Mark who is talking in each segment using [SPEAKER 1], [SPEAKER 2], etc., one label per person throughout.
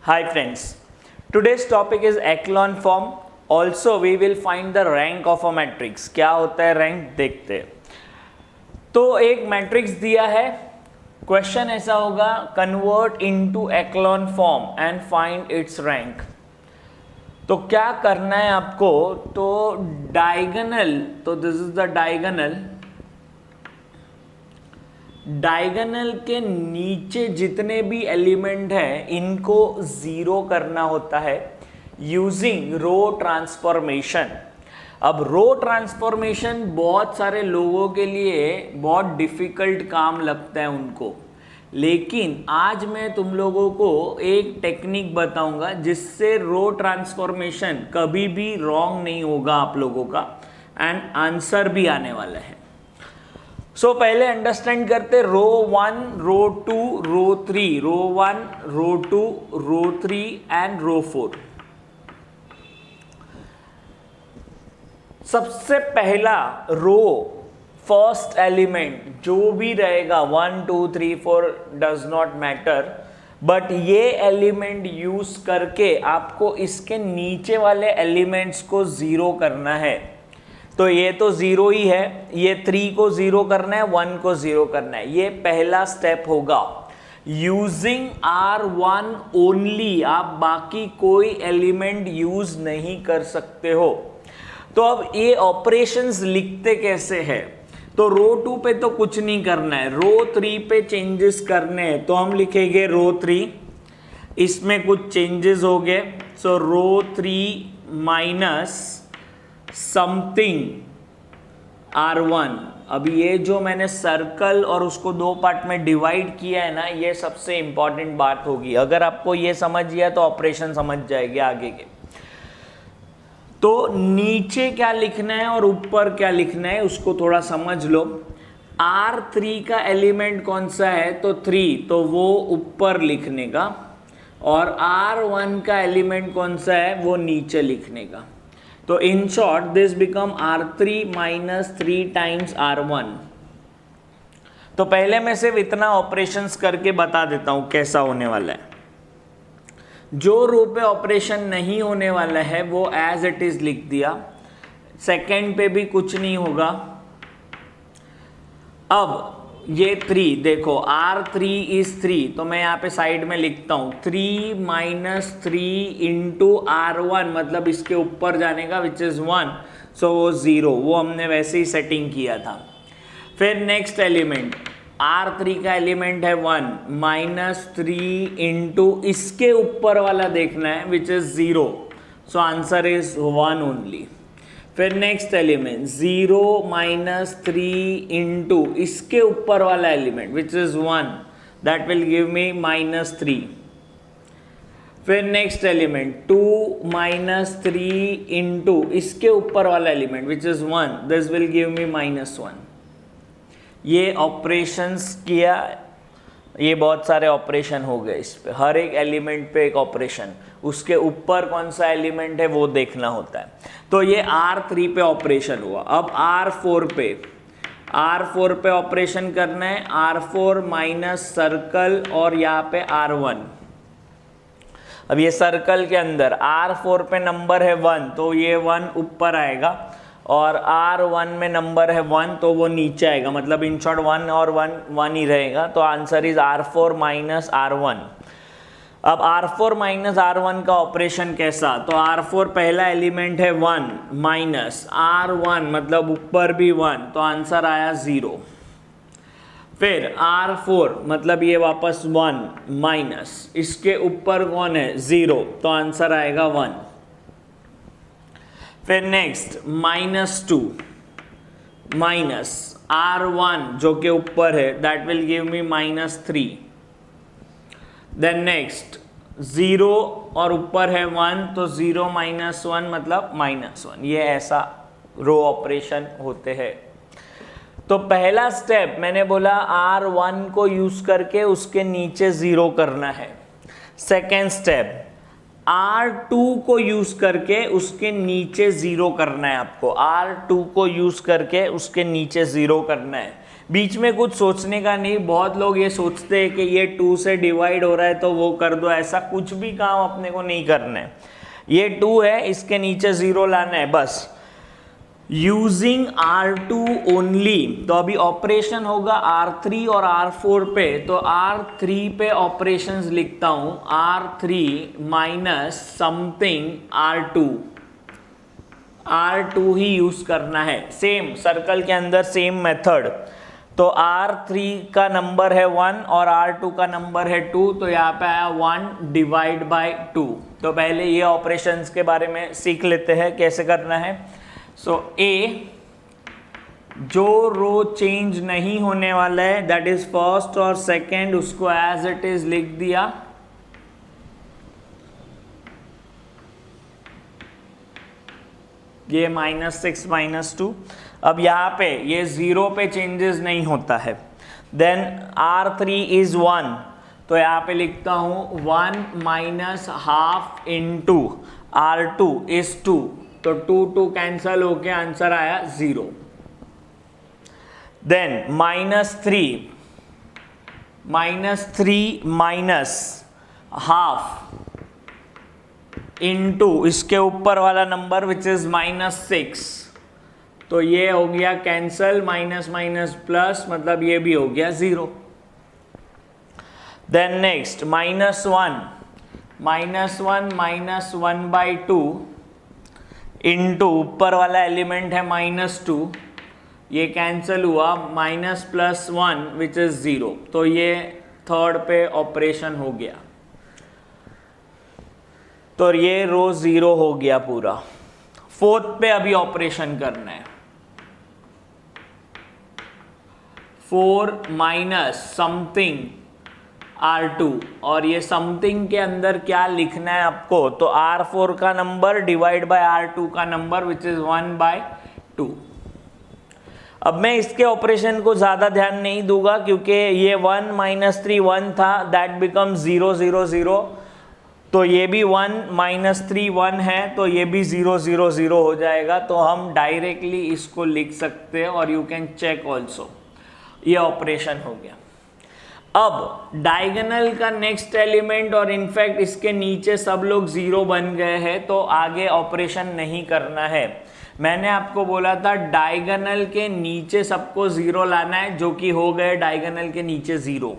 [SPEAKER 1] Hi friends, today's topic is echelon form. Also we will find the rank of a matrix. क्या होता है rank देखते हैं. तो एक मैट्रिक्स दिया है, क्वेश्चन ऐसा होगा convert into echelon form and find its rank. तो क्या करना है आपको, तो डायगोनल, तो दिस इज द डायगोनल के नीचे जितने भी एलिमेंट हैं इनको जीरो करना होता है यूजिंग रो ट्रांसफॉर्मेशन. अब रो ट्रांसफॉर्मेशन बहुत सारे लोगों के लिए बहुत डिफिकल्ट काम लगता है उनको, लेकिन आज मैं तुम लोगों को एक टेक्निक बताऊंगा जिससे रो ट्रांसफॉर्मेशन कभी भी रॉन्ग नहीं होगा आप लोगों का, एंड आंसर भी आने वाला है. सो पहले अंडरस्टैंड करते रो 1, रो 2, रो 3, रो 1, रो 2, रो 3 एंड रो 4. सबसे पहला रो, फर्स्ट एलिमेंट जो भी रहेगा 1, 2, 3, 4 डज नॉट मैटर, बट ये एलिमेंट यूज करके आपको इसके नीचे वाले एलिमेंट्स को जीरो करना है. तो ये तो जीरो ही है, ये 3 को जीरो करना है, 1 को जीरो करना है. ये पहला स्टेप होगा. यूजिंग R1 ओनली, आप बाकी कोई एलिमेंट यूज नहीं कर सकते हो. तो अब ये ऑपरेशंस लिखते कैसे हैं, तो रो 2 पे तो कुछ नहीं करना है, रो 3 पे चेंजेस करने हैं. तो हम लिखेंगे रो 3, इसमें कुछ चेंजेस हो गए. सो रो 3 माइनस समथिंग R1. अब ये जो मैंने सर्कल और उसको दो पार्ट में डिवाइड किया है ना, ये सबसे इंपॉर्टेंट बात होगी. अगर आपको ये समझ गया तो ऑपरेशन समझ जाएंगे आगे के. तो नीचे क्या लिखना है और ऊपर क्या लिखना है उसको थोड़ा समझ लो. R3 का एलिमेंट कौन सा है, तो 3, तो वो ऊपर लिखने का, और R1 का एलिमेंट कौन सा है वो नीचे लिखने का. तो in short this become R3 minus 3 times R1. तो पहले मैं सिर्फ इतना ऑपरेशंस करके बता देता हूं कैसा होने वाला है. जो रो पे ऑपरेशन नहीं होने वाला है वो एज इट इज लिख दिया. सेकंड पे भी कुछ नहीं होगा. अब ये 3 देखो, R3 इज 3, तो मैं यहाँ पे साइड में लिखता हूँ 3 माइनस 3 इंटू R1, मतलब इसके ऊपर जाने का विच इज 1, सो वो 0, वो हमने वैसे ही सेटिंग किया था. फिर नेक्स्ट एलिमेंट R3 का एलिमेंट है 1, माइनस 3 इंटू इसके ऊपर वाला देखना है which is 0, so answer is 1 only. फिर नेक्स्ट एलिमेंट 0 माइनस 3 इंटू इसके ऊपर वाला element which is 1, that will give me minus 3. फिर नेक्स्ट एलिमेंट 2 माइनस 3 इंटू इसके ऊपर वाला element which is 1, this will give me minus 1. ये ऑपरेशंस किया, ये बहुत सारे ऑपरेशन हो गए. इस पे हर एक एलिमेंट पे एक ऑपरेशन, उसके ऊपर कौन सा एलिमेंट है वो देखना होता है. तो ये R3 पे ऑपरेशन हुआ. अब R4 पे ऑपरेशन करना है. R4 माइनस सर्कल और यहाँ पे R1. अब ये सर्कल के अंदर R4 पे नंबर है 1, तो ये 1 ऊपर आएगा, और R1 में नंबर है 1, तो वो नीचे आएगा. मतलब इन शॉर्ट 1 और 1 ही रहेगा. तो answer is R4 minus R1. अब R4 माइनस R1 का ऑपरेशन कैसा, तो R4 पहला एलिमेंट है 1 माइनस R1, मतलब ऊपर भी 1, तो आंसर आया 0. फिर R4 मतलब ये वापस 1 माइनस इसके ऊपर कौन है 0, तो आंसर आएगा 1. फिर नेक्स्ट माइनस 2 माइनस R1 जो के ऊपर है, that will give me minus 3. Then next 0 और ऊपर है 1, तो 0 माइनस 1 मतलब माइनस 1. ये ऐसा रो ऑपरेशन होते हैं. तो पहला स्टेप मैंने बोला R1 को यूज करके उसके नीचे 0 करना है. सेकेंड स्टेप R2 को यूज करके उसके नीचे 0 करना है आपको. R2 को यूज करके उसके नीचे 0 करना है. बीच में कुछ सोचने का नहीं। बहुत लोग ये सोचते हैं कि ये 2 से डिवाइड हो रहा है तो वो कर दो, ऐसा कुछ भी काम अपने को नहीं करना है। ये 2 है, इसके नीचे 0 लाना है बस। यूजिंग R2 ओनली, तो अभी ऑपरेशन होगा R3 और R4 पे, तो R3 पे ऑपरेशंस लिखता हूं, R3 माइनस समथिंग R2 ही यूज करना है। सेम सर्कल के अंदर सेम मेथड। तो R3 का नंबर है 1 और R2 का नंबर है 2, तो यहाँ पे आया 1 डिवाइड बाय 2। तो पहले ये ऑपरेशंस के बारे में सीख लेते हैं कैसे करना है। सो ए, जो रो चेंज नहीं होने वाला है दैट इज फर्स्ट और सेकंड, उसको एज इट इज लिख दिया। ये -6 -2। अब यहाँ पे ये 0 पे चेंजेस नहीं होता है। देन R3 इज 1, तो यहाँ पे लिखता हूँ 1 minus half into R2 is 2, तो 2 कैंसल होके आंसर आया 0। देन -3 माइनस हाफ इंटू इसके ऊपर वाला नंबर विच इज -6, तो ये हो गया कैंसल, माइनस माइनस प्लस, मतलब ये भी हो गया 0। देन नेक्स्ट -1 -1/2 इंटू ऊपर वाला एलिमेंट है -2, ये कैंसल हुआ, माइनस प्लस 1 विच इज 0, तो ये थर्ड पे ऑपरेशन हो गया, तो ये रो 0 हो गया पूरा। फोर्थ पे अभी ऑपरेशन करना है। 4 माइनस समथिंग R2, और ये समथिंग के अंदर क्या लिखना है आपको, तो R4 का नंबर डिवाइड बाय R2 का नंबर विच इज 1/2। अब मैं इसके ऑपरेशन को ज़्यादा ध्यान नहीं दूंगा क्योंकि ये 1 -3 1 था, दैट बिकम 0 0 0, तो ये भी 1 -3 1 है, तो ये भी 0 0 0 हो जाएगा। तो हम डायरेक्टली इसको लिख सकते हैं और यू कैन चेक ऑल्सो, ये ऑपरेशन हो गया। अब डायगोनल का नेक्स्ट एलिमेंट और इनफैक्ट इसके नीचे सब लोग 0 बन गए हैं, तो आगे ऑपरेशन नहीं करना है। मैंने आपको बोला था डायगोनल के नीचे सबको 0 लाना है, जो कि हो गए डायगोनल के नीचे 0,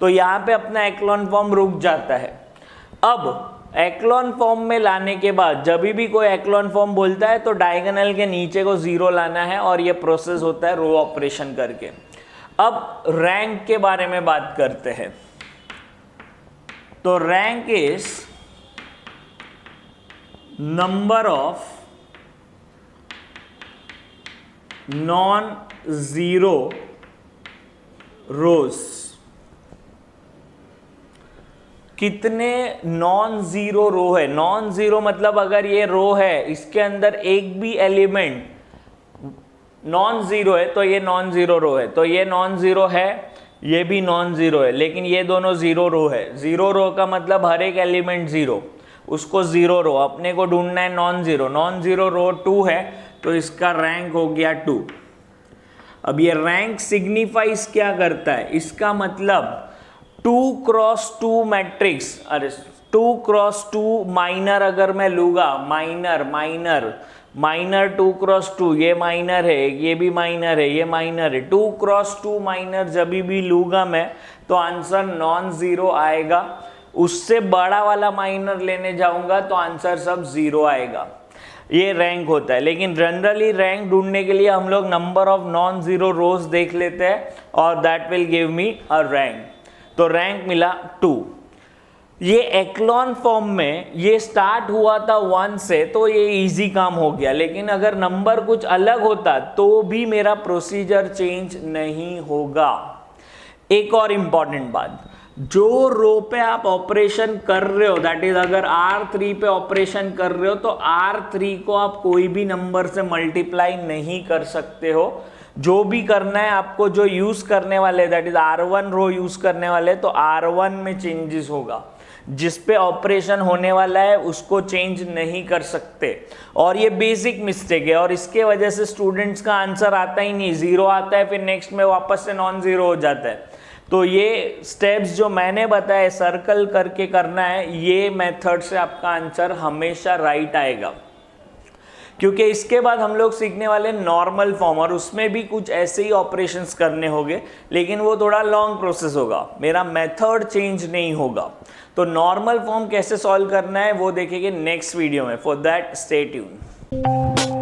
[SPEAKER 1] तो यहाँ पे अपना एक्लॉन फॉर्म रुक जाता है। अब एक्लॉन फॉर्म में लाने के बाद जब भी कोई एक्लॉन फॉर्म बोलता है तो डायगोनल के नीचे को 0 लाना है, और ये प्रोसेस होता है रो ऑपरेशन करके। अब रैंक के बारे में बात करते हैं। तो rank is number of non zero रोज। कितने नॉन जीरो रो है? नॉन जीरो मतलब अगर ये रो है, इसके अंदर एक भी एलिमेंट नॉन जीरो है तो ये नॉन जीरो रो है, तो ये नॉन जीरो है, ये भी नॉन जीरो है, लेकिन ये दोनों जीरो रो है। जीरो रो का मतलब हर एक एलिमेंट जीरो, उसको जीरो रो अपने को ढूंढना है नॉन जीरो। नॉन जीरो रो 2 है, तो इसका रैंक हो गया 2। अब ये रैंक सिग्निफाइज क्या करता है? इसका मतलब 2x2 मैट्रिक्स, अरे 2x2 माइनर अगर मैं लूँगा, माइनर 2x2, ये माइनर है, ये भी माइनर है, ये माइनर है, 2x2 माइनर जब भी लूँगा मैं तो आंसर नॉन जीरो आएगा। उससे बड़ा वाला माइनर लेने जाऊँगा तो आंसर सब जीरो आएगा। ये रैंक होता है। लेकिन जनरली रैंक ढूंढने के लिए हम लोग नंबर ऑफ नॉन जीरो रोज देख लेते हैं और that will give me a rank. तो रैंक मिला 2। ये एक्लॉन फॉर्म में ये स्टार्ट हुआ था 1 से, तो ये इजी काम हो गया। लेकिन अगर नंबर कुछ अलग होता तो भी मेरा प्रोसीजर चेंज नहीं होगा। एक और इम्पॉर्टेंट बात, जो रो पे आप ऑपरेशन कर रहे हो, दैट इज अगर R3 पे ऑपरेशन कर रहे हो तो R3 को आप कोई भी नंबर से मल्टीप्लाई नहीं कर सकते हो। जो भी करना है आपको, जो यूज करने वाले that is R1 row use करने वाले, तो R1 में चेंजेस होगा। जिस पे ऑपरेशन होने वाला है उसको चेंज नहीं कर सकते, और ये बेसिक मिस्टेक है और इसके वजह से स्टूडेंट्स का आंसर आता ही नहीं, जीरो आता है फिर नेक्स्ट में वापस से नॉन जीरो हो जाता है। तो ये स्टेप्स जो मैंने बताए सर्कल करके करना है, ये मेथड से आपका आंसर हमेशा राइट आएगा। क्योंकि इसके बाद हम लोग सीखने वाले नॉर्मल फॉर्म, और उसमें भी कुछ ऐसे ही ऑपरेशंस करने होंगे, लेकिन वो थोड़ा लॉन्ग प्रोसेस होगा, मेरा मेथड चेंज नहीं होगा। तो नॉर्मल फॉर्म कैसे सॉल्व करना है वो देखेंगे नेक्स्ट वीडियो में। For that stay tuned.